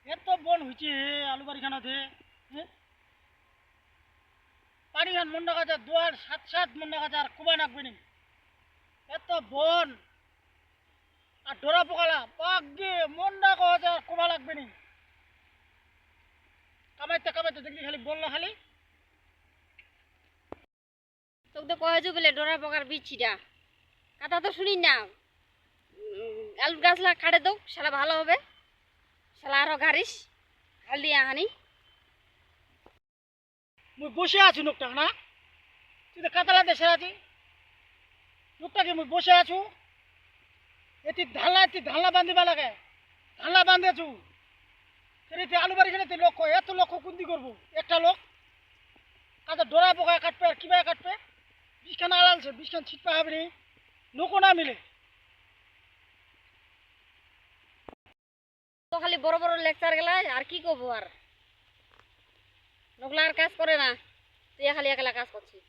এত বন হয়েছে আলু বাড়িখানাতে পানি খান মন্ডা গাছ দুয়ার সাত সাত মন্ডা গাছ আর কুবা নাকবে নি এত বন আর ডোরা পোকালা পাক দিয়ে মন্ডা গাছ আর কুবা লাগবে নি কামাইতে কামাইতে দেখলি খালি বললা খালি তোকে তো কয়েছো বলে ডোরা পোকার বিচিটা কথা তো শুনি না। আলু গাছ কাটে দাও, সেটা ভালো হবে। সেটা আরো গাড়িস হাল দিয়ে আনি। মুই বসে আছি লোকটা না তুই তো কাতালা দেশে আছি লোকটাকে মুই বসে আছু এটি ধানলা বান্ধিবা লাগে ধানলা বান্ধেছু এতে আলু বাড়িখানে লক্ষ্য এত লক্ষ্য কুন্দি করবো একটা লোক কাজে ডোরা পোকা কাটবে আর কিভাবে কাটবে বিষখানা আড়ালছে বিষখান ছিটপা হবে নি লোকও না মিলে তো খালি বড় বড় লেকচার গেলা আর কি করবো আর লোকলা আর কাজ করে না, তুই খালি একলা কাজ করছিস।